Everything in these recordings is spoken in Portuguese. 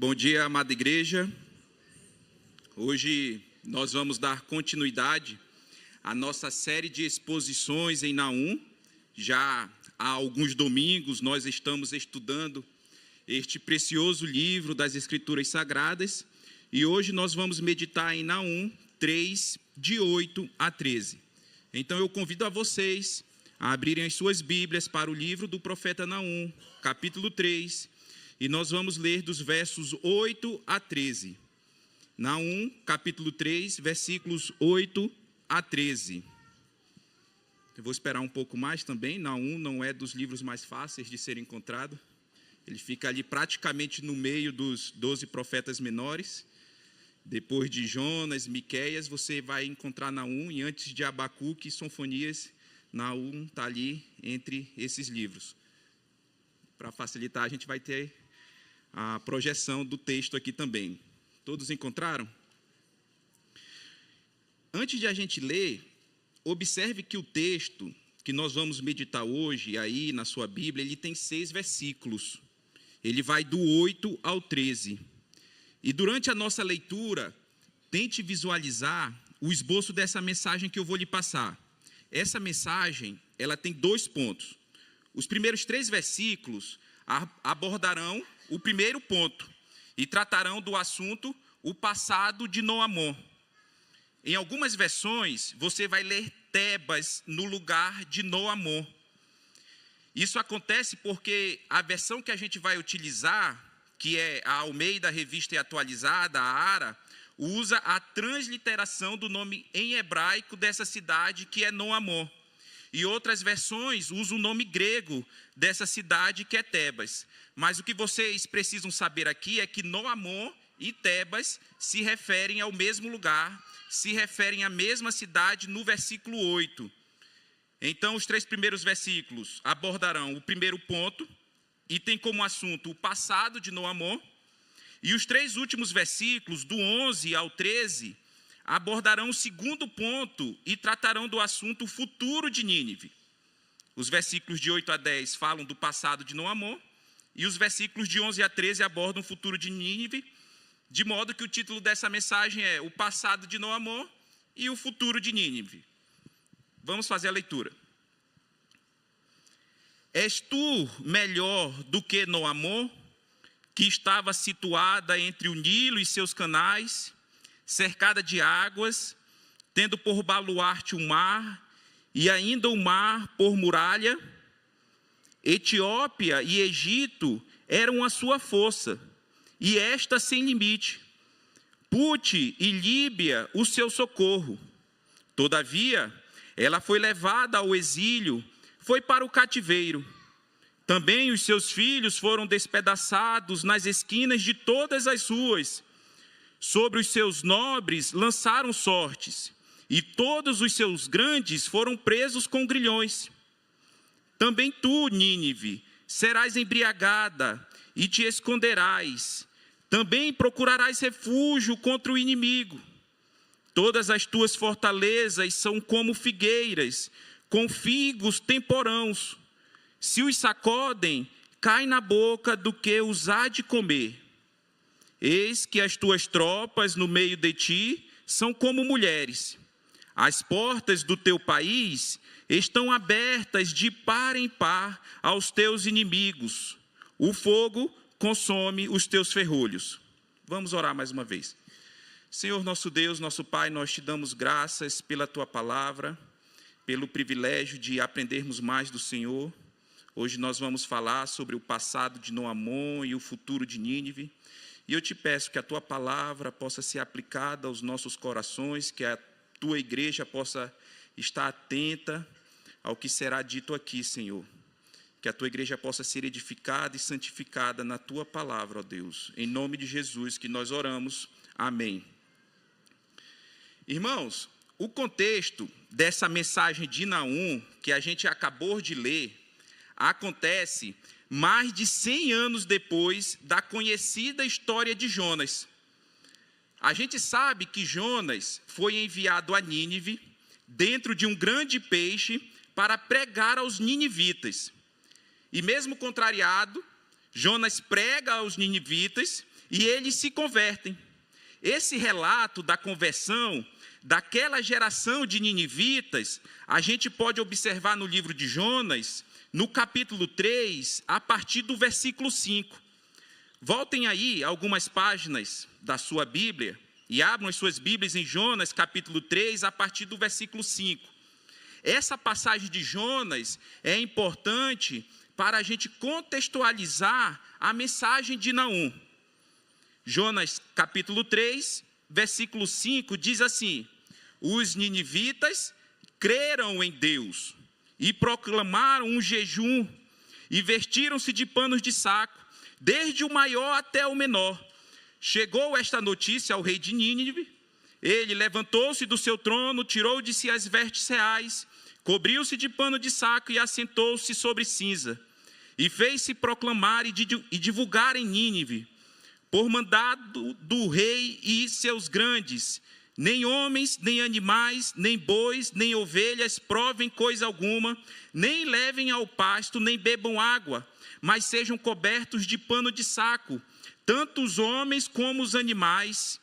Bom dia, amada igreja. Hoje nós vamos dar continuidade à nossa série de exposições em Naum. Já há alguns domingos nós estamos estudando este precioso livro das Escrituras Sagradas e hoje nós vamos meditar em Naum 3, de 8 a 13. Então eu convido a vocês a abrirem as suas Bíblias para o livro do profeta Naum, capítulo 3, e nós vamos ler dos versos 8 a 13. Naum, capítulo 3, versículos 8 a 13. Eu vou esperar um pouco mais também. Naum não é dos livros mais fáceis de ser encontrado. Ele fica ali praticamente no meio dos 12 profetas menores. Depois de Jonas, Miqueias, você vai encontrar Naum, e antes de Abacuque e Sofonias, Naum está ali entre esses livros. Para facilitar, a gente vai ter a projeção do texto aqui também. Todos encontraram? Antes de a gente ler, observe que o texto que nós vamos meditar hoje, aí na sua Bíblia, ele tem 6 versículos. Ele vai do 8 ao 13. E durante a nossa leitura, tente visualizar o esboço dessa mensagem que eu vou lhe passar. Essa mensagem, ela tem 2 pontos. Os primeiros 3 versículos abordarão o primeiro ponto e tratarão do assunto o passado de Noamon. Em algumas versões, você vai ler Tebas no lugar de Noamon. Isso acontece porque a versão que a gente vai utilizar, que é a Almeida Revista e Atualizada, a ARA, usa a transliteração do nome em hebraico dessa cidade, que é Noamon. E outras versões usam o nome grego dessa cidade, que é Tebas. Mas o que vocês precisam saber aqui é que Noamon e Tebas se referem ao mesmo lugar, se referem à mesma cidade no versículo 8. Então, os 3 primeiros versículos abordarão o primeiro ponto e tem como assunto o passado de Noamon. E os 3 últimos versículos, do 11 ao 13, abordarão o segundo ponto e tratarão do assunto futuro de Nínive. Os versículos de 8 a 10 falam do passado de Noamon e os versículos de 11 a 13 abordam o futuro de Nínive, de modo que o título dessa mensagem é o passado de Noamon e o futuro de Nínive. Vamos fazer a leitura. És tu melhor do que Noamon, que estava situada entre o Nilo e seus canais, cercada de águas, tendo por baluarte o mar, e ainda o mar por muralha? Etiópia e Egito eram a sua força, e esta sem limite. Pute e Líbia o seu socorro. Todavia, ela foi levada ao exílio, foi para o cativeiro. Também os seus filhos foram despedaçados nas esquinas de todas as ruas. Sobre os seus nobres lançaram sortes, e todos os seus grandes foram presos com grilhões. Também tu, Nínive, serás embriagada e te esconderás. Também procurarás refúgio contra o inimigo. Todas as tuas fortalezas são como figueiras, com figos temporãos. Se os sacodem, cai na boca do que os há de comer. Eis que as tuas tropas no meio de ti são como mulheres. As portas do teu país estão abertas de par em par aos teus inimigos. O fogo consome os teus ferrolhos. Vamos orar mais uma vez. Senhor nosso Deus, nosso Pai, nós te damos graças pela tua palavra, pelo privilégio de aprendermos mais do Senhor. Hoje nós vamos falar sobre o passado de Noamon e o futuro de Nínive. E eu te peço que a tua palavra possa ser aplicada aos nossos corações, que a tua igreja possa estar atenta ao que será dito aqui, Senhor. Que a tua igreja possa ser edificada e santificada na tua palavra, ó Deus. Em nome de Jesus que nós oramos. Amém. Irmãos, o contexto dessa mensagem de Naum, que a gente acabou de ler, acontece mais de 100 anos depois da conhecida história de Jonas. A gente sabe que Jonas foi enviado a Nínive dentro de um grande peixe para pregar aos ninivitas. E mesmo contrariado, Jonas prega aos ninivitas e eles se convertem. Esse relato da conversão daquela geração de ninivitas, a gente pode observar no livro de Jonas, no capítulo 3, a partir do versículo 5. Voltem aí algumas páginas da sua Bíblia e abram as suas Bíblias em Jonas, capítulo 3, a partir do versículo 5. Essa passagem de Jonas é importante para a gente contextualizar a mensagem de Naum. Jonas, capítulo 3, versículo 5, diz assim: os ninivitas creram em Deus e proclamaram um jejum e vestiram-se de panos de saco, desde o maior até o menor. Chegou esta notícia ao rei de Nínive. Ele levantou-se do seu trono, tirou de si as vestes reais, cobriu-se de pano de saco e assentou-se sobre cinza. E fez-se proclamar e divulgar em Nínive, por mandado do rei e seus grandes: nem homens, nem animais, nem bois, nem ovelhas provem coisa alguma, nem levem ao pasto, nem bebam água, mas sejam cobertos de pano de saco, tanto os homens como os animais,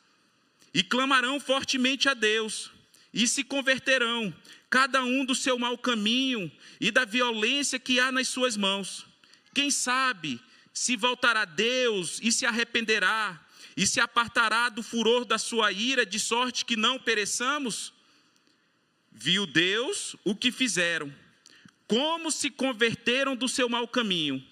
e clamarão fortemente a Deus, e se converterão, cada um do seu mau caminho e da violência que há nas suas mãos. Quem sabe se voltará a Deus e se arrependerá, e se apartará do furor da sua ira, de sorte que não pereçamos? Viu Deus o que fizeram, como se converteram do seu mau caminho,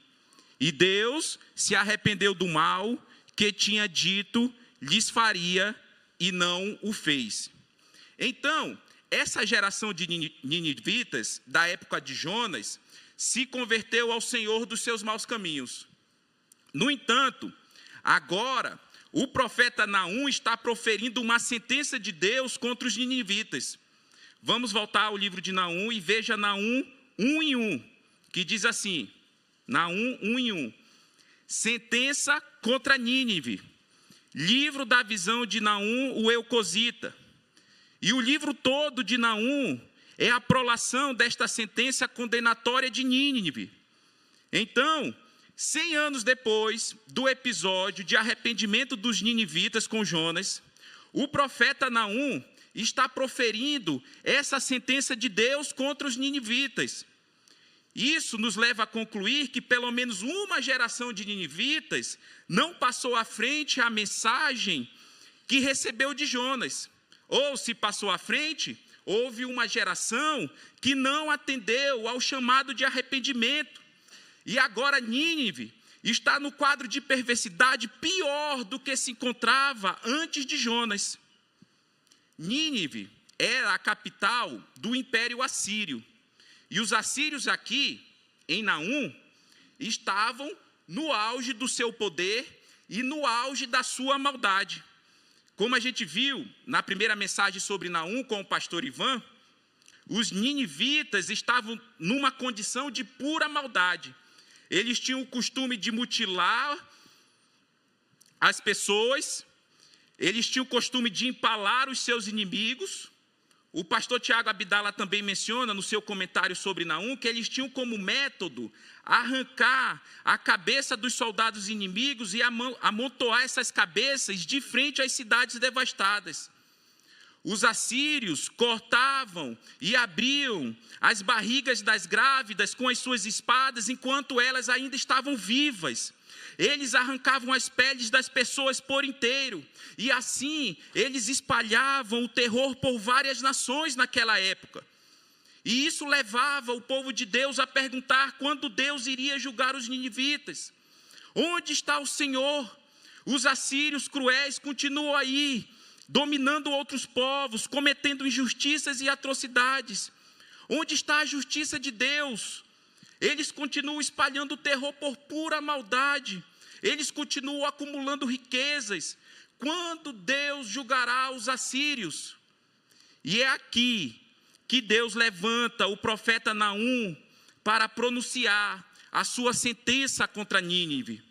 e Deus se arrependeu do mal que tinha dito lhes faria, e não o fez. Então, essa geração de ninivitas, da época de Jonas, se converteu ao Senhor dos seus maus caminhos. No entanto, agora, o profeta Naum está proferindo uma sentença de Deus contra os ninivitas. Vamos voltar ao livro de Naum e veja Naum 1:1, que diz assim, Naum 1:1, sentença contra Nínive, livro da visão de Naum, o Eucosita. E o livro todo de Naum é a prolação desta sentença condenatória de Nínive. Então, 100 anos depois do episódio de arrependimento dos ninivitas com Jonas, o profeta Naum está proferindo essa sentença de Deus contra os ninivitas. Isso nos leva a concluir que pelo menos uma geração de ninivitas não passou à frente a mensagem que recebeu de Jonas. Ou se passou à frente, houve uma geração que não atendeu ao chamado de arrependimento. E agora Nínive está no quadro de perversidade pior do que se encontrava antes de Jonas. Nínive era a capital do Império Assírio. E os assírios aqui, em Naum, estavam no auge do seu poder e no auge da sua maldade. Como a gente viu na primeira mensagem sobre Naum com o pastor Ivan, os ninivitas estavam numa condição de pura maldade. Eles tinham o costume de mutilar as pessoas, eles tinham o costume de empalar os seus inimigos. O pastor Tiago Abdala também menciona no seu comentário sobre Naum que eles tinham como método arrancar a cabeça dos soldados inimigos e amontoar essas cabeças de frente às cidades devastadas. Os assírios cortavam e abriam as barrigas das grávidas com as suas espadas enquanto elas ainda estavam vivas. Eles arrancavam as peles das pessoas por inteiro. E assim, eles espalhavam o terror por várias nações naquela época. E isso levava o povo de Deus a perguntar quando Deus iria julgar os ninivitas. Onde está o Senhor? Os assírios cruéis continuam aí, dominando outros povos, cometendo injustiças e atrocidades. Onde está a justiça de Deus? Eles continuam espalhando o terror por pura maldade. Eles continuam acumulando riquezas. Quando Deus julgará os assírios? E é aqui que Deus levanta o profeta Naum para pronunciar a sua sentença contra Nínive.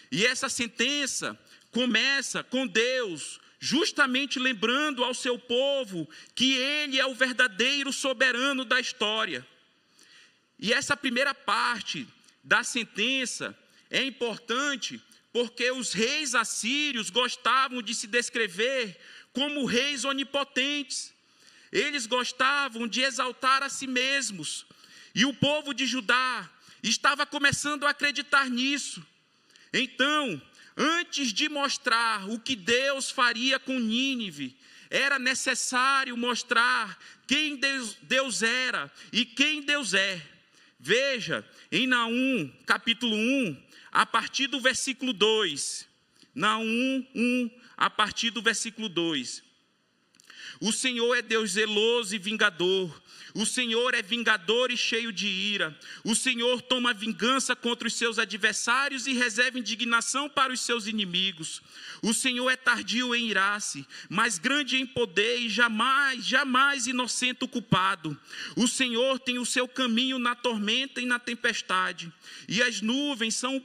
E essa sentença começa com Deus justamente lembrando ao seu povo que ele é o verdadeiro soberano da história. E essa primeira parte da sentença é importante porque os reis assírios gostavam de se descrever como reis onipotentes. Eles gostavam de exaltar a si mesmos. E o povo de Judá estava começando a acreditar nisso. Então, antes de mostrar o que Deus faria com Nínive, era necessário mostrar quem Deus era e quem Deus é. Veja, em Naum, capítulo 1, a partir do versículo 2. Naum 1, a partir do versículo 2. O Senhor é Deus zeloso e vingador. O Senhor é vingador e cheio de ira. O Senhor toma vingança contra os seus adversários e reserva indignação para os seus inimigos. O Senhor é tardio em irar-se, mas grande em poder e jamais inocente o culpado. O Senhor tem o seu caminho na tormenta e na tempestade, e as nuvens são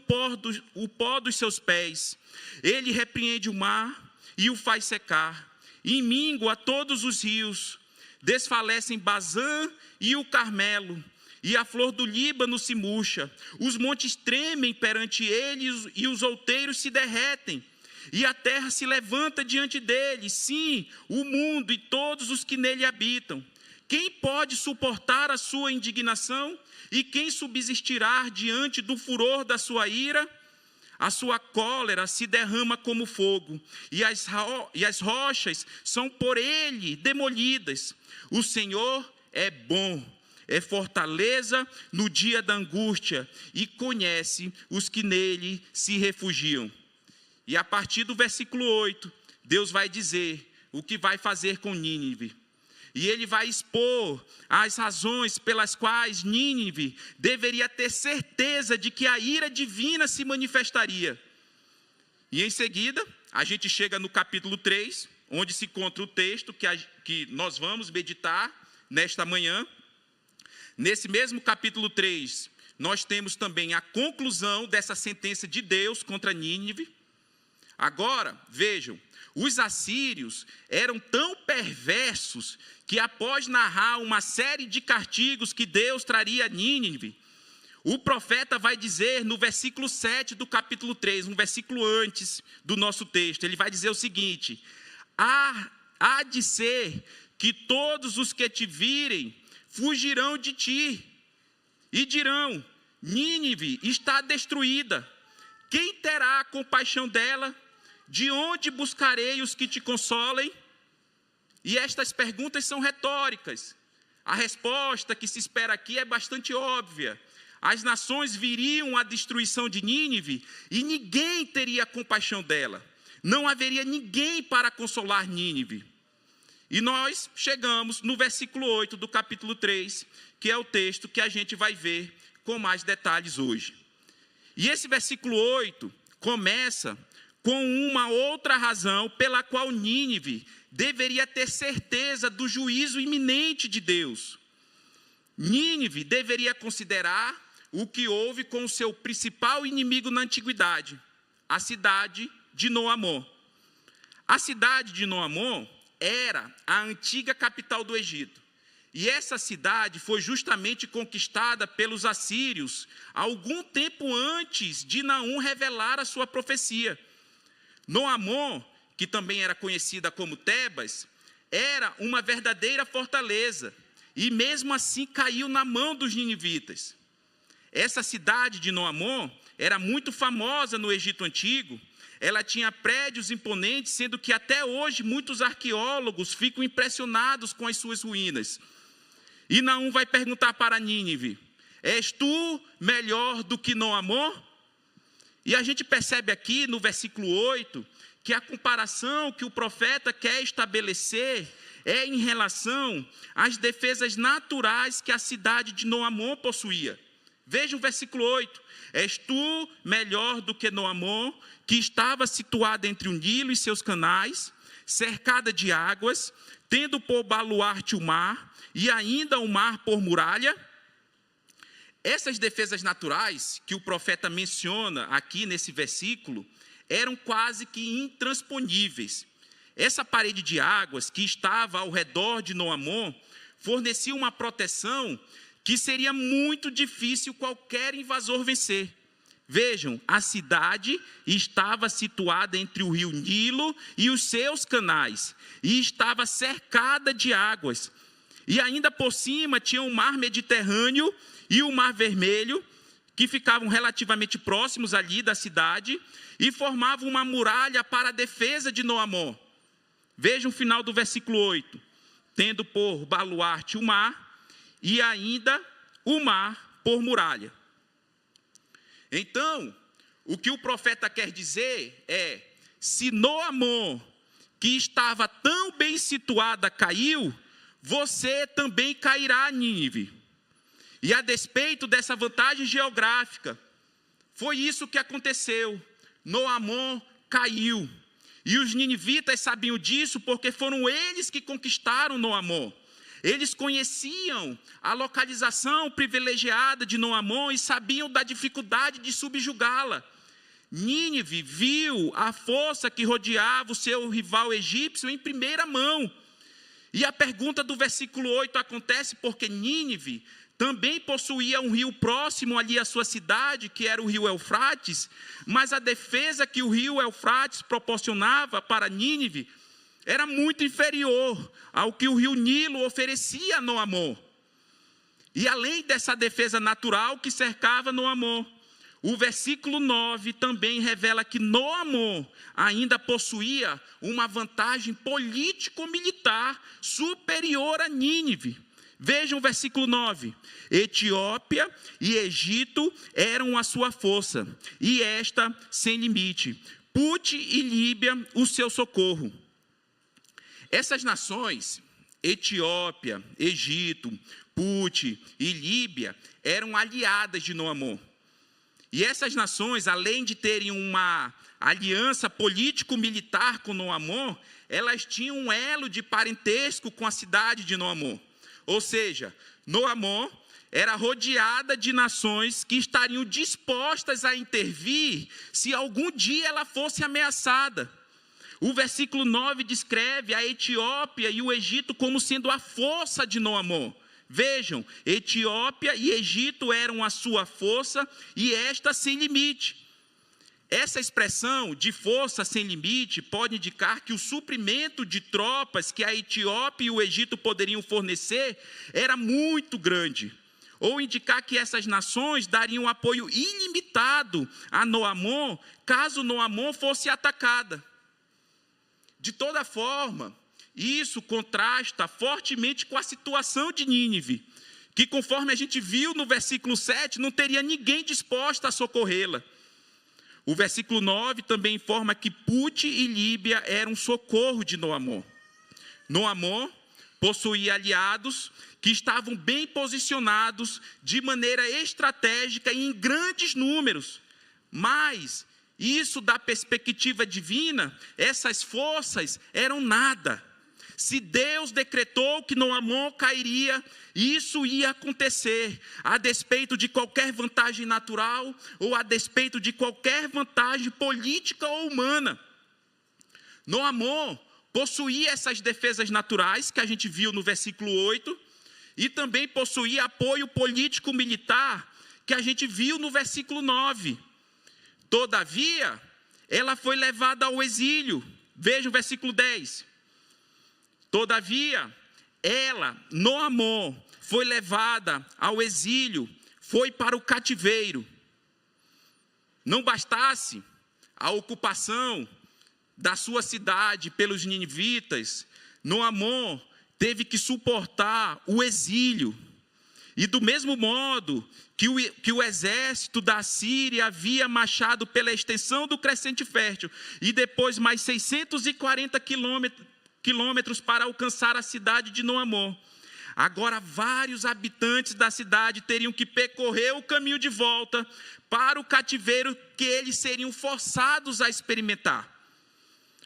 o pó dos seus pés. Ele repreende o mar e o faz secar, e mingua todos os rios. Desfalecem Bazã e o Carmelo, e a flor do Líbano se murcha. Os montes tremem perante eles e os outeiros se derretem. E a terra se levanta diante dele, sim, o mundo e todos os que nele habitam. Quem pode suportar a sua indignação? E quem subsistirá diante do furor da sua ira? A sua cólera se derrama como fogo, e as rochas são por ele demolidas. O Senhor é bom, é fortaleza no dia da angústia, e conhece os que nele se refugiam. E a partir do versículo 8, Deus vai dizer o que vai fazer com Nínive. E ele vai expor as razões pelas quais Nínive deveria ter certeza de que a ira divina se manifestaria. E em seguida, a gente chega no capítulo 3, onde se encontra o texto que nós vamos meditar nesta manhã. Nesse mesmo capítulo 3, nós temos também a conclusão dessa sentença de Deus contra Nínive. Agora, vejam, os assírios eram tão perversos que, após narrar uma série de castigos que Deus traria a Nínive, o profeta vai dizer no versículo 7 do capítulo 3, um versículo antes do nosso texto, ele vai dizer o seguinte: há de ser que todos os que te virem fugirão de ti e dirão: Nínive está destruída, quem terá compaixão dela? De onde buscarei os que te consolem? E estas perguntas são retóricas. A resposta que se espera aqui é bastante óbvia. As nações viriam à destruição de Nínive e ninguém teria compaixão dela. Não haveria ninguém para consolar Nínive. E nós chegamos no versículo 8 do capítulo 3, que é o texto que a gente vai ver com mais detalhes hoje. E esse versículo 8 começa com uma outra razão pela qual Nínive deveria ter certeza do juízo iminente de Deus. Nínive deveria considerar o que houve com o seu principal inimigo na antiguidade, a cidade de Noamon. A cidade de Noamon era a antiga capital do Egito. E essa cidade foi justamente conquistada pelos assírios algum tempo antes de Naum revelar a sua profecia. Noamon, que também era conhecida como Tebas, era uma verdadeira fortaleza, e mesmo assim caiu na mão dos ninivitas. Essa cidade de Noamon era muito famosa no Egito Antigo. Ela tinha prédios imponentes, sendo que até hoje muitos arqueólogos ficam impressionados com as suas ruínas. E Naum vai perguntar para Nínive: és tu melhor do que Noamon? E a gente percebe aqui no versículo 8 que a comparação que o profeta quer estabelecer é em relação às defesas naturais que a cidade de Noamon possuía. Veja o versículo 8. És tu melhor do que Noamon, que estava situada entre o Nilo e seus canais, cercada de águas, tendo por baluarte o mar, e ainda o mar por muralha? Essas defesas naturais que o profeta menciona aqui nesse versículo eram quase que intransponíveis. Essa parede de águas que estava ao redor de Noamon fornecia uma proteção que seria muito difícil qualquer invasor vencer. Vejam, a cidade estava situada entre o rio Nilo e os seus canais, e estava cercada de águas. E ainda por cima tinha o mar Mediterrâneo e o mar Vermelho, que ficavam relativamente próximos ali da cidade, e formavam uma muralha para a defesa de Noamon. Vejam o final do versículo 8. Tendo por baluarte o mar, e ainda o mar por muralha. Então, o que o profeta quer dizer é, se Noamon, que estava tão bem situada, caiu, você também cairá, Nínive. E a despeito dessa vantagem geográfica, foi isso que aconteceu. Noamon caiu. E os ninivitas sabiam disso porque foram eles que conquistaram Noamon. Eles conheciam a localização privilegiada de Noamon e sabiam da dificuldade de subjugá-la. Nínive viu a força que rodeava o seu rival egípcio em primeira mão. E a pergunta do versículo 8 acontece porque Nínive também possuía um rio próximo ali à sua cidade, que era o rio Eufrates, mas a defesa que o rio Eufrates proporcionava para Nínive era muito inferior ao que o rio Nilo oferecia a Noamon. E além dessa defesa natural que cercava Noamon, o versículo 9 também revela que Noamon ainda possuía uma vantagem político-militar superior a Nínive. Vejam o versículo 9. Etiópia e Egito eram a sua força, e esta sem limite. Pute e Líbia o seu socorro. Essas nações, Etiópia, Egito, Pute e Líbia, eram aliadas de Noamon. E essas nações, além de terem uma aliança político-militar com Noamon, elas tinham um elo de parentesco com a cidade de Noamon. Ou seja, Noamon era rodeada de nações que estariam dispostas a intervir se algum dia ela fosse ameaçada. O versículo 9 descreve a Etiópia e o Egito como sendo a força de Noamon. Vejam, Etiópia e Egito eram a sua força e esta sem limite. Essa expressão de força sem limite pode indicar que o suprimento de tropas que a Etiópia e o Egito poderiam fornecer era muito grande. Ou indicar que essas nações dariam apoio ilimitado a Noamon, caso Noamon fosse atacada. De toda forma, isso contrasta fortemente com a situação de Nínive, que conforme a gente viu no versículo 7, não teria ninguém disposto a socorrê-la. O versículo 9 também informa que Pute e Líbia eram socorro de Noamon. Noamon possuía aliados que estavam bem posicionados de maneira estratégica e em grandes números. Mas, isso da perspectiva divina, essas forças eram nada. Se Deus decretou que Noamon cairia, isso ia acontecer, a despeito de qualquer vantagem natural ou a despeito de qualquer vantagem política ou humana. Noamon possuía essas defesas naturais que a gente viu no versículo 8 e também possuía apoio político-militar que a gente viu no versículo 9. Todavia, ela foi levada ao exílio. Veja o versículo 10. Todavia, ela, Noamon, foi levada ao exílio, foi para o cativeiro. Não bastasse a ocupação da sua cidade pelos ninivitas, Noamon teve que suportar o exílio. E do mesmo modo que o exército da Síria havia marchado pela extensão do crescente fértil, e depois mais 640 quilômetros para alcançar a cidade de Noamon. Agora vários habitantes da cidade teriam que percorrer o caminho de volta para o cativeiro que eles seriam forçados a experimentar.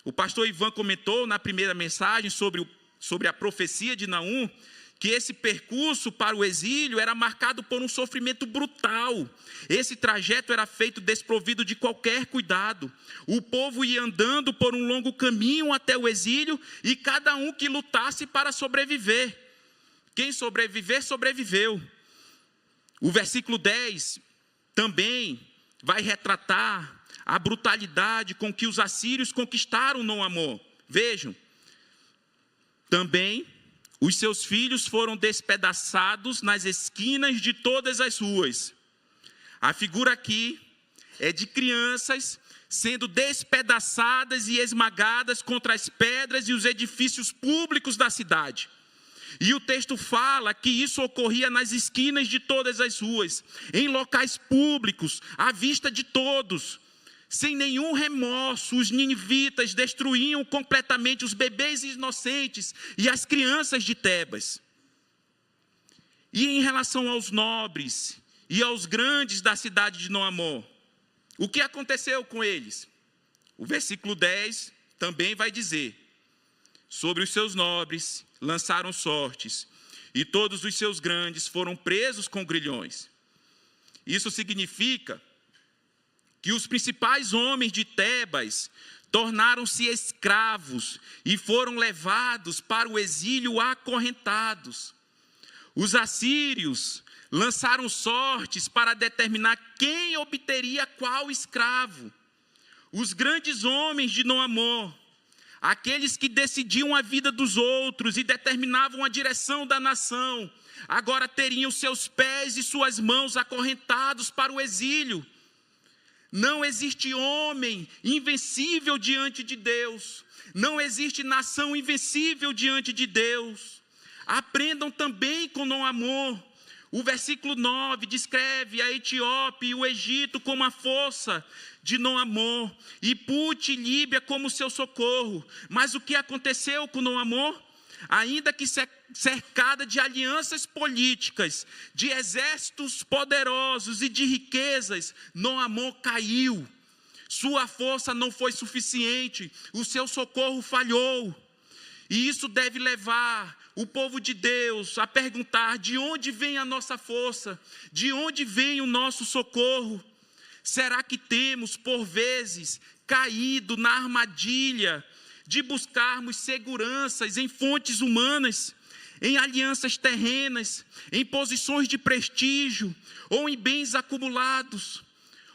O pastor Ivan comentou na primeira mensagem sobre a profecia de Naum, que esse percurso para o exílio era marcado por um sofrimento brutal. Esse trajeto era feito desprovido de qualquer cuidado. O povo ia andando por um longo caminho até o exílio e cada um que lutasse para sobreviver. Quem sobreviver, sobreviveu. O versículo 10 também vai retratar a brutalidade com que os assírios conquistaram Noamon. Vejam, também os seus filhos foram despedaçados nas esquinas de todas as ruas. A figura aqui é de crianças sendo despedaçadas e esmagadas contra as pedras e os edifícios públicos da cidade. E o texto fala que isso ocorria nas esquinas de todas as ruas, em locais públicos, à vista de todos. Sem nenhum remorso, os ninivitas destruíam completamente os bebês inocentes e as crianças de Tebas. E em relação aos nobres e aos grandes da cidade de Noamon, o que aconteceu com eles? O versículo 10 também vai dizer: sobre os seus nobres lançaram sortes, e todos os seus grandes foram presos com grilhões. Isso significa que os principais homens de Tebas tornaram-se escravos e foram levados para o exílio acorrentados. Os assírios lançaram sortes para determinar quem obteria qual escravo. Os grandes homens de Noamon, aqueles que decidiam a vida dos outros e determinavam a direção da nação, agora teriam seus pés e suas mãos acorrentados para o exílio. Não existe homem invencível diante de Deus. Não existe nação invencível diante de Deus. Aprendam também com Noamon. O versículo 9 descreve a Etiópia e o Egito como a força de Noamon, e Put e Líbia como seu socorro. Mas o que aconteceu com Noamon? Ainda que cercada de alianças políticas, de exércitos poderosos e de riquezas, Noamon caiu. Sua força não foi suficiente, o seu socorro falhou. E isso deve levar o povo de Deus a perguntar: de onde vem a nossa força? De onde vem o nosso socorro? Será que temos, por vezes, caído na armadilha de buscarmos seguranças em fontes humanas, em alianças terrenas, em posições de prestígio ou em bens acumulados?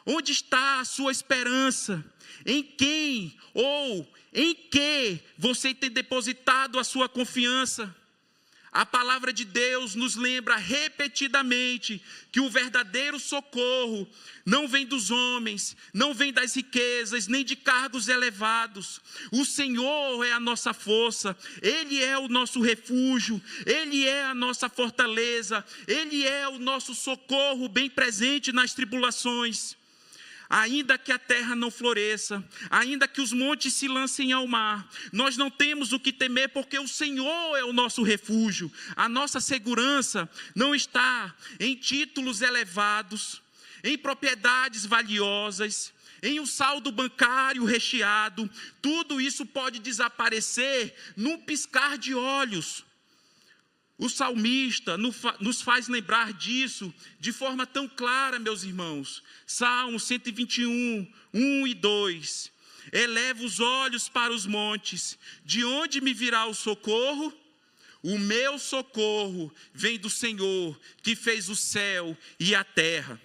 Onde está a sua esperança? Em quem ou em que você tem depositado a sua confiança? A palavra de Deus nos lembra repetidamente que o verdadeiro socorro não vem dos homens, não vem das riquezas, nem de cargos elevados. O Senhor é a nossa força, Ele é o nosso refúgio, Ele é a nossa fortaleza, Ele é o nosso socorro bem presente nas tribulações. Ainda que a terra não floresça, ainda que os montes se lancem ao mar, nós não temos o que temer, porque o Senhor é o nosso refúgio. A nossa segurança não está em títulos elevados, em propriedades valiosas, em um saldo bancário recheado. Tudo isso pode desaparecer num piscar de olhos. O salmista nos faz lembrar disso de forma tão clara, meus irmãos. Salmo 121, 1 e 2. Eleva os olhos para os montes, de onde me virá o socorro? O meu socorro vem do Senhor, que fez o céu e a terra.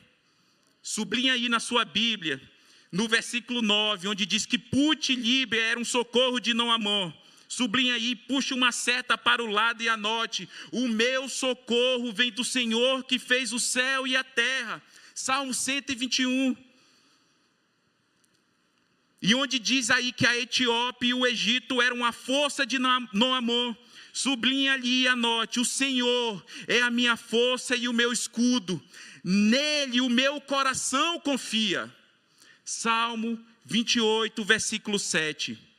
Sublinha aí na sua Bíblia, no versículo 9, onde diz que Put e Líbia era um socorro de Noamon. Sublinha aí, puxe uma seta para o lado e anote: o meu socorro vem do Senhor que fez o céu e a terra. Salmo 121. E onde diz aí que a Etiópia e o Egito eram a força de Noamon, sublinha ali e anote: o Senhor é a minha força e o meu escudo, nele o meu coração confia. Salmo 28, versículo 7.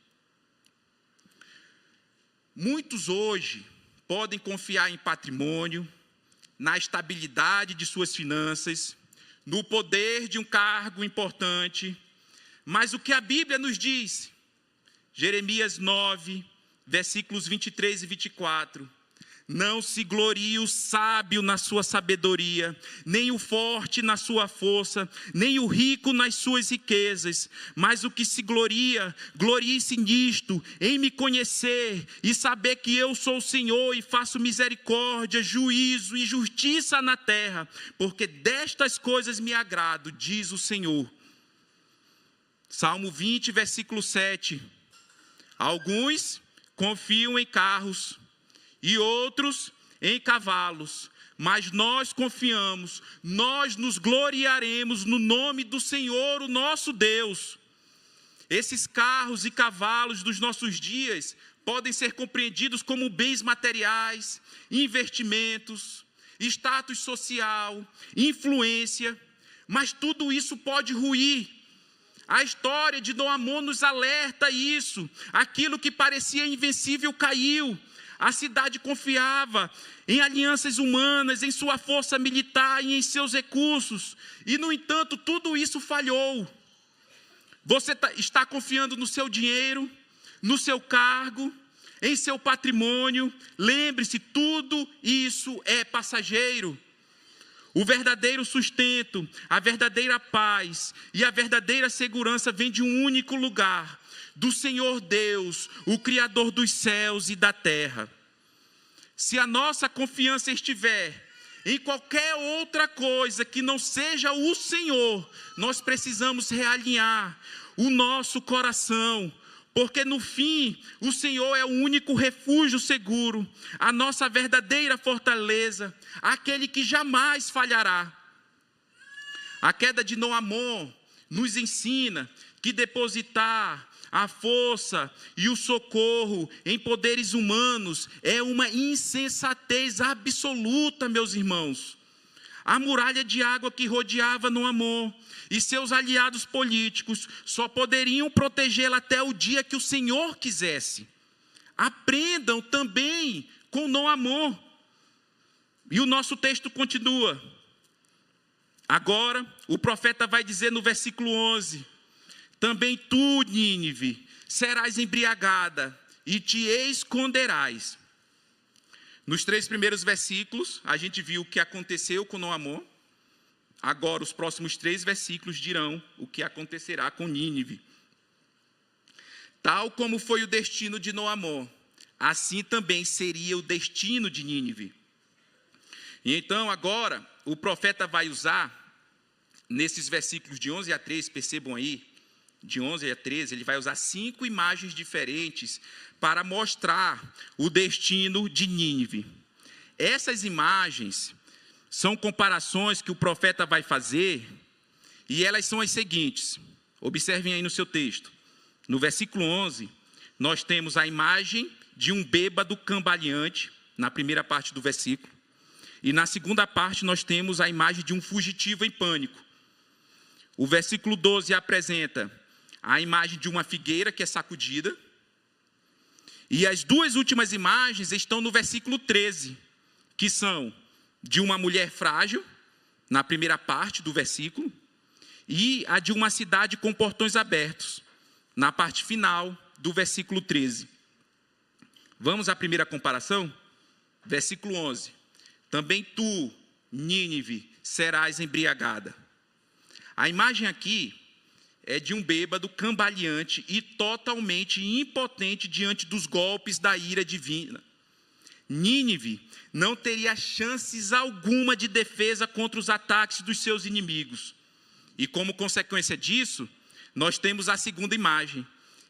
Muitos hoje podem confiar em patrimônio, na estabilidade de suas finanças, no poder de um cargo importante. Mas o que a Bíblia nos diz? Jeremias 9, versículos 23 e 24. Não se glorie o sábio na sua sabedoria, nem o forte na sua força, nem o rico nas suas riquezas. Mas o que se gloria, glorie-se nisto, em me conhecer e saber que eu sou o Senhor e faço misericórdia, juízo e justiça na terra, porque destas coisas me agrado, diz o Senhor. Salmo 20, versículo 7. Alguns confiam em carros e outros em cavalos, mas nós confiamos, nós nos gloriaremos no nome do Senhor, o nosso Deus. Esses carros e cavalos dos nossos dias podem ser compreendidos como bens materiais, investimentos, status social, influência, mas tudo isso pode ruir. A história de Noamon nos alerta isso. Aquilo que parecia invencível caiu. A cidade confiava em alianças humanas, em sua força militar e em seus recursos. E, no entanto, tudo isso falhou. Você está confiando no seu dinheiro, no seu cargo, em seu patrimônio. Lembre-se, tudo isso é passageiro. O verdadeiro sustento, a verdadeira paz e a verdadeira segurança vem de um único lugar, do Senhor Deus, o Criador dos céus e da terra. Se a nossa confiança estiver em qualquer outra coisa que não seja o Senhor, nós precisamos realinhar o nosso coração, porque no fim o Senhor é o único refúgio seguro, a nossa verdadeira fortaleza, aquele que jamais falhará. A queda de Noamon nos ensina que depositar a força e o socorro em poderes humanos é uma insensatez absoluta, meus irmãos. A muralha de água que rodeava Noamon e seus aliados políticos só poderiam protegê-la até o dia que o Senhor quisesse. Aprendam também com Noamon. E o nosso texto continua. Agora, o profeta vai dizer no versículo 11: também tu, Nínive, serás embriagada e te esconderás. Nos 3 primeiros versículos, a gente viu o que aconteceu com Noamon. Agora, os próximos 3 versículos dirão o que acontecerá com Nínive. Tal como foi o destino de Noamon, assim também seria o destino de Nínive. E então, agora, o profeta vai usar, nesses versículos de 11 a 13, percebam aí, de 11 a 13, ele vai usar 5 imagens diferentes para mostrar o destino de Nínive. Essas imagens são comparações que o profeta vai fazer, e elas são as seguintes. Observem aí no seu texto. No versículo 11, nós temos a imagem de um bêbado cambaleante, na primeira parte do versículo. E na segunda parte nós temos a imagem de um fugitivo em pânico. O versículo 12 apresenta a imagem de uma figueira que é sacudida. E as 2 últimas imagens estão no versículo 13, que são de uma mulher frágil, na primeira parte do versículo, e a de uma cidade com portões abertos, na parte final do versículo 13. Vamos à primeira comparação? Versículo 11. Também tu, Nínive, serás embriagada. A imagem aqui é de um bêbado cambaleante e totalmente impotente diante dos golpes da ira divina. Nínive não teria chances alguma de defesa contra os ataques dos seus inimigos. E como consequência disso, nós temos a segunda imagem.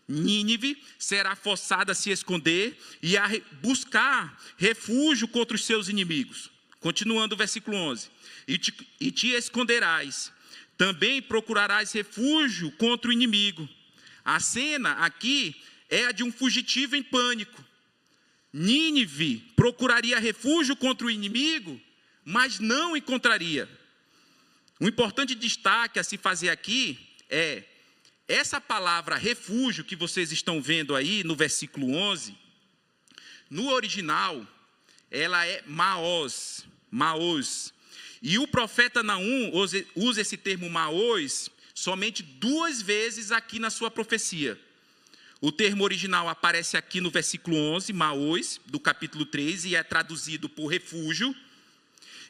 Nínive será forçada a se esconder e a buscar refúgio contra os seus inimigos. Continuando o versículo 11. E te esconderás, também procurarás refúgio contra o inimigo. A cena aqui é a de um fugitivo em pânico. Nínive procuraria refúgio contra o inimigo, mas não encontraria. Um importante destaque a se fazer aqui é essa palavra refúgio que vocês estão vendo aí no versículo 11, no original, ela é maós. E o profeta Naum usa esse termo maós somente 2 vezes aqui na sua profecia. O termo original aparece aqui no versículo 11, maós, do capítulo 3, e é traduzido por refúgio.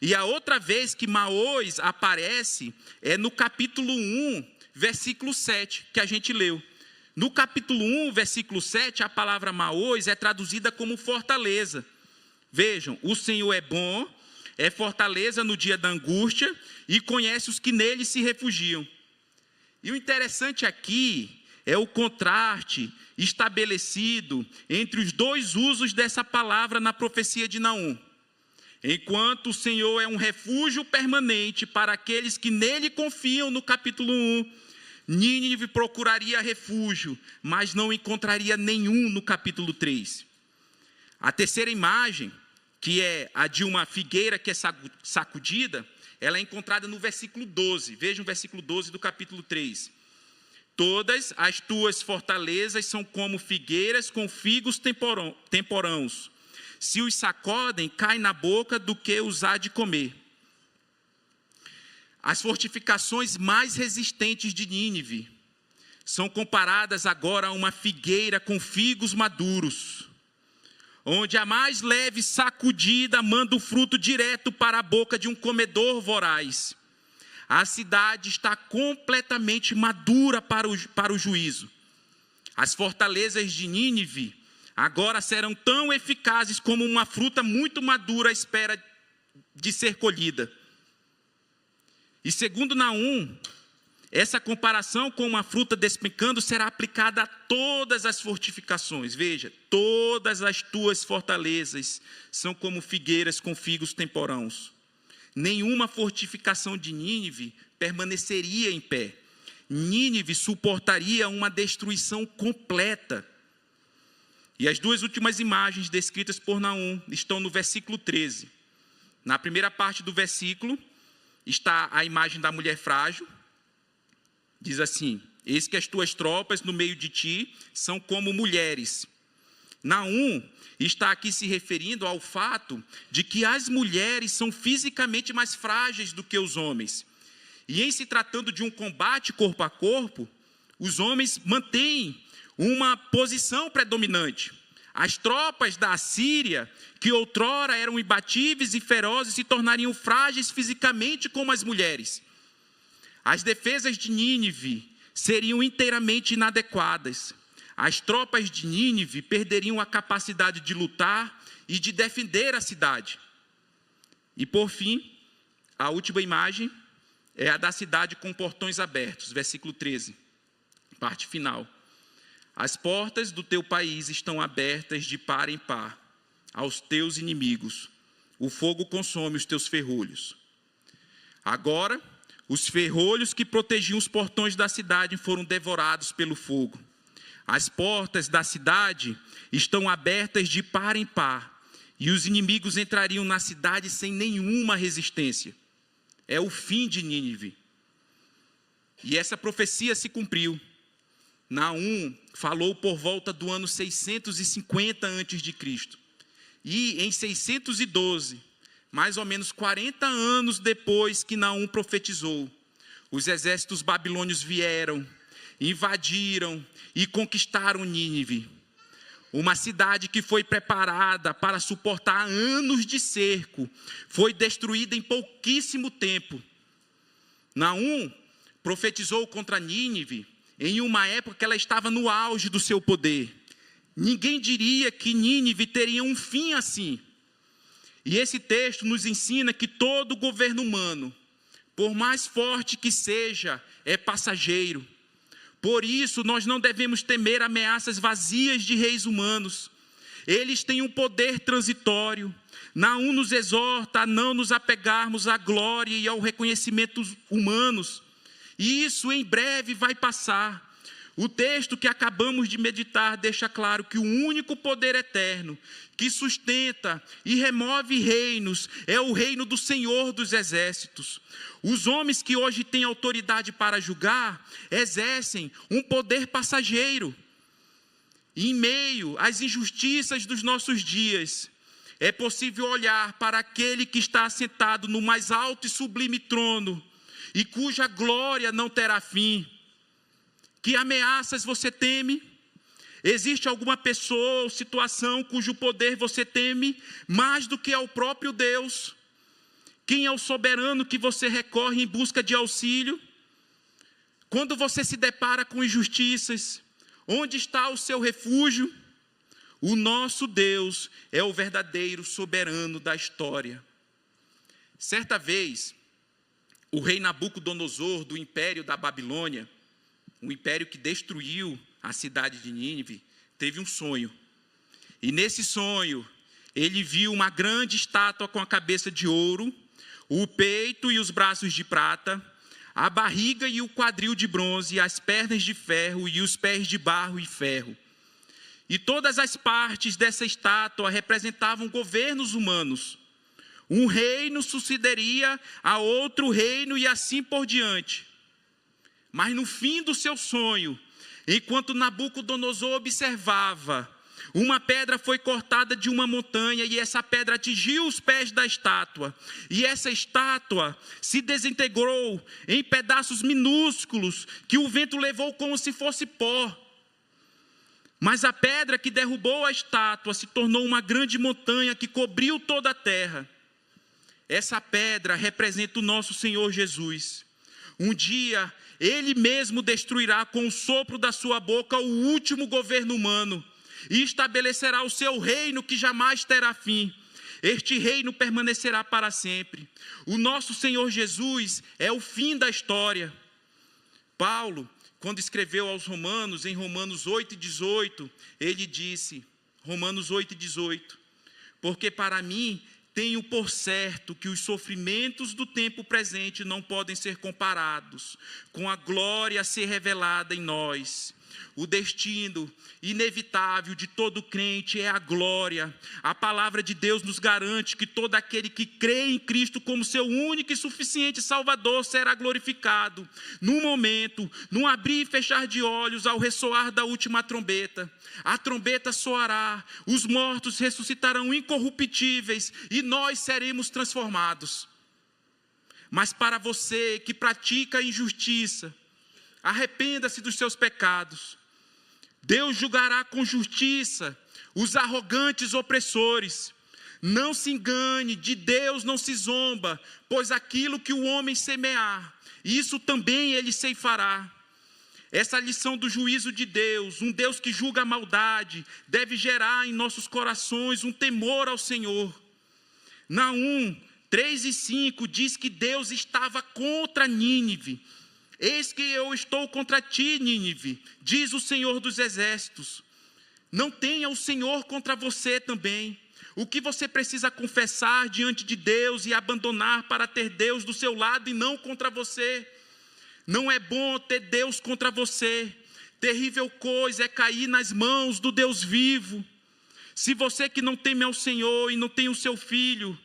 E a outra vez que maós aparece é no capítulo 1, versículo 7, que a gente leu. No capítulo 1, versículo 7, a palavra maós é traduzida como fortaleza. Vejam, o Senhor é bom, é fortaleza no dia da angústia e conhece os que nele se refugiam. E o interessante aqui é o contraste estabelecido entre os dois usos dessa palavra na profecia de Naum. Enquanto o Senhor é um refúgio permanente para aqueles que nele confiam, no capítulo 1, Nínive procuraria refúgio, mas não encontraria nenhum no capítulo 3. A terceira imagem, que é a de uma figueira que é sacudida, ela é encontrada no versículo 12. Vejam o versículo 12 do capítulo 3. Todas as tuas fortalezas são como figueiras com figos temporãos. Se os sacodem, cai na boca do que os há de comer. As fortificações mais resistentes de Nínive são comparadas agora a uma figueira com figos maduros, onde a mais leve sacudida manda o fruto direto para a boca de um comedor voraz. A cidade está completamente madura para o juízo. As fortalezas de Nínive agora serão tão eficazes como uma fruta muito madura à espera de ser colhida. E segundo Naum, essa comparação com uma fruta despencando será aplicada a todas as fortificações. Veja, todas as tuas fortalezas são como figueiras com figos temporãos. Nenhuma fortificação de Nínive permaneceria em pé. Nínive suportaria uma destruição completa. E as duas últimas imagens descritas por Naum estão no versículo 13. Na primeira parte do versículo está a imagem da mulher frágil. Diz assim: eis que as tuas tropas no meio de ti são como mulheres. Naum está aqui se referindo ao fato de que as mulheres são fisicamente mais frágeis do que os homens. E em se tratando de um combate corpo a corpo, os homens mantêm uma posição predominante. As tropas da Assíria, que outrora eram imbatíveis e ferozes, se tornariam frágeis fisicamente como as mulheres. As defesas de Nínive seriam inteiramente inadequadas. As tropas de Nínive perderiam a capacidade de lutar e de defender a cidade. E por fim, a última imagem é a da cidade com portões abertos, versículo 13, parte final. As portas do teu país estão abertas de par em par aos teus inimigos. O fogo consome os teus ferrolhos. Agora, os ferrolhos que protegiam os portões da cidade foram devorados pelo fogo. As portas da cidade estão abertas de par em par, e os inimigos entrariam na cidade sem nenhuma resistência. É o fim de Nínive. E essa profecia se cumpriu. Naum falou por volta do ano 650 a.C. E em 612, mais ou menos 40 anos depois que Naum profetizou, os exércitos babilônios vieram, invadiram e conquistaram Nínive. Uma cidade que foi preparada para suportar anos de cerco, foi destruída em pouquíssimo tempo. Naum profetizou contra Nínive em uma época que ela estava no auge do seu poder. Ninguém diria que Nínive teria um fim assim. E esse texto nos ensina que todo governo humano, por mais forte que seja, é passageiro. Por isso, nós não devemos temer ameaças vazias de reis humanos. Eles têm um poder transitório. Naum nos exorta a não nos apegarmos à glória e ao reconhecimento humanos. E isso em breve vai passar. O texto que acabamos de meditar deixa claro que o único poder eterno que sustenta e remove reinos é o reino do Senhor dos Exércitos. Os homens que hoje têm autoridade para julgar exercem um poder passageiro. E em meio às injustiças dos nossos dias, é possível olhar para aquele que está assentado no mais alto e sublime trono e cuja glória não terá fim. Que ameaças você teme? Existe alguma pessoa ou situação cujo poder você teme mais do que ao próprio Deus? Quem é o soberano que você recorre em busca de auxílio? Quando você se depara com injustiças, onde está o seu refúgio? O nosso Deus é o verdadeiro soberano da história. Certa vez, o rei Nabucodonosor, do império da Babilônia, o império que destruiu a cidade de Nínive, teve um sonho. E nesse sonho, ele viu uma grande estátua com a cabeça de ouro, o peito e os braços de prata, a barriga e o quadril de bronze, as pernas de ferro e os pés de barro e ferro. E todas as partes dessa estátua representavam governos humanos. Um reino sucederia a outro reino e assim por diante. Mas no fim do seu sonho, enquanto Nabucodonosor observava, uma pedra foi cortada de uma montanha e essa pedra atingiu os pés da estátua. E essa estátua se desintegrou em pedaços minúsculos que o vento levou como se fosse pó. Mas a pedra que derrubou a estátua se tornou uma grande montanha que cobriu toda a terra. Essa pedra representa o nosso Senhor Jesus. Um dia, Ele mesmo destruirá com o sopro da sua boca o último governo humano e estabelecerá o seu reino que jamais terá fim. Este reino permanecerá para sempre. O nosso Senhor Jesus é o fim da história. Paulo, quando escreveu aos Romanos, em Romanos 8:18, ele disse, Romanos 8:18, porque para mim tenho por certo que os sofrimentos do tempo presente não podem ser comparados com a glória a ser revelada em nós. O destino inevitável de todo crente é a glória. A palavra de Deus nos garante que todo aquele que crê em Cristo como seu único e suficiente Salvador será glorificado. Num momento, num abrir e fechar de olhos, ao ressoar da última trombeta. A trombeta soará, os mortos ressuscitarão incorruptíveis e nós seremos transformados. Mas para você que pratica a injustiça, arrependa-se dos seus pecados. Deus julgará com justiça os arrogantes opressores. Não se engane, de Deus não se zomba, pois aquilo que o homem semear, isso também ele ceifará. Essa lição do juízo de Deus, um Deus que julga a maldade, deve gerar em nossos corações um temor ao Senhor. Naum 3:5 diz que Deus estava contra Nínive. Eis que eu estou contra ti, Nínive, diz o Senhor dos Exércitos. Não tenha o Senhor contra você também. O que você precisa confessar diante de Deus e abandonar para ter Deus do seu lado e não contra você. Não é bom ter Deus contra você. Terrível coisa é cair nas mãos do Deus vivo. Se você que não teme ao Senhor e não tem o seu filho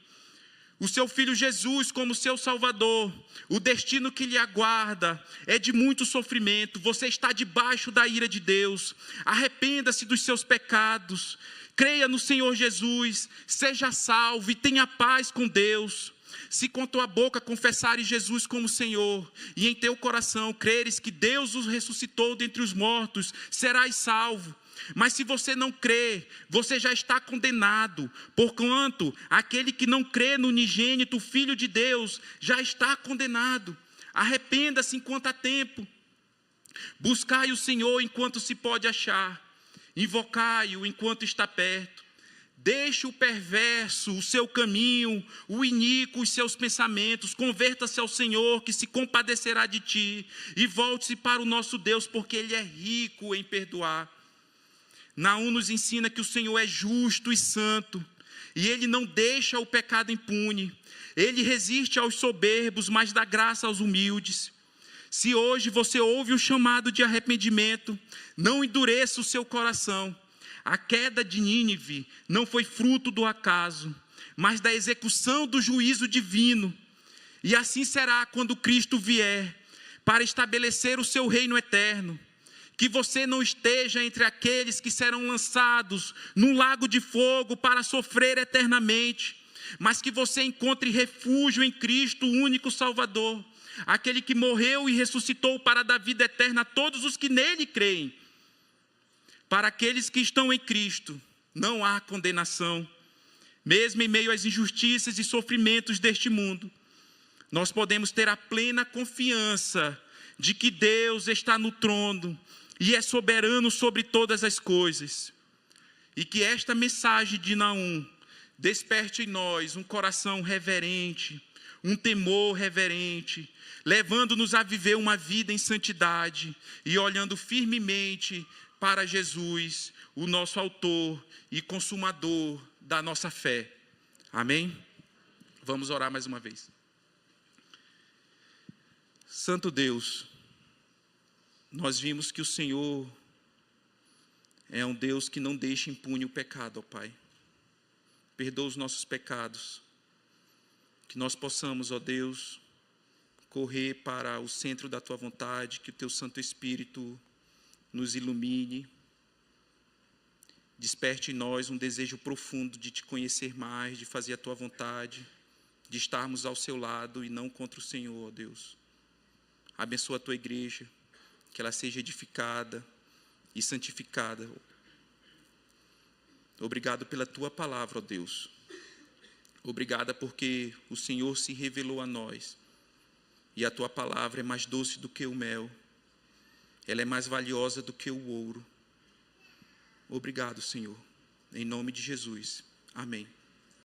Jesus como seu Salvador, o destino que lhe aguarda é de muito sofrimento. Você está debaixo da ira de Deus. Arrependa-se dos seus pecados. Creia no Senhor Jesus. Seja salvo e tenha paz com Deus. Se com tua boca confessares Jesus como Senhor e em teu coração creres que Deus os ressuscitou dentre os mortos, serás salvo. Mas se você não crê, você já está condenado, porquanto aquele que não crê no unigênito Filho de Deus já está condenado. Arrependa-se enquanto há tempo. Buscai o Senhor enquanto se pode achar. Invocai-o enquanto está perto. Deixe o perverso o seu caminho, o iníquo os seus pensamentos. Converta-se ao Senhor, que se compadecerá de ti. E volte-se para o nosso Deus, porque Ele é rico em perdoar. Naum nos ensina que o Senhor é justo e santo, e Ele não deixa o pecado impune. Ele resiste aos soberbos, mas dá graça aos humildes. Se hoje você ouve o chamado de arrependimento, não endureça o seu coração. A queda de Nínive não foi fruto do acaso, mas da execução do juízo divino. E assim será quando Cristo vier, para estabelecer o seu reino eterno. Que você não esteja entre aqueles que serão lançados num lago de fogo para sofrer eternamente, mas que você encontre refúgio em Cristo, o único Salvador, aquele que morreu e ressuscitou para dar vida eterna a todos os que nele creem. Para aqueles que estão em Cristo, não há condenação. Mesmo em meio às injustiças e sofrimentos deste mundo, nós podemos ter a plena confiança de que Deus está no trono e é soberano sobre todas as coisas. E que esta mensagem de Naum desperte em nós um coração reverente, um temor reverente, levando-nos a viver uma vida em santidade e olhando firmemente para Jesus, o nosso autor e consumador da nossa fé. Amém? Vamos orar mais uma vez. Santo Deus, nós vimos que o Senhor é um Deus que não deixa impune o pecado, ó Pai. Perdoa os nossos pecados. Que nós possamos, ó Deus, correr para o centro da Tua vontade, que o Teu Santo Espírito nos ilumine. Desperte em nós um desejo profundo de Te conhecer mais, de fazer a Tua vontade, de estarmos ao Seu lado e não contra o Senhor, ó Deus. Abençoa a Tua igreja, que ela seja edificada e santificada. Obrigado pela Tua palavra, ó Deus. Obrigada porque o Senhor se revelou a nós. E a Tua palavra é mais doce do que o mel. Ela é mais valiosa do que o ouro. Obrigado, Senhor. Em nome de Jesus. Amém.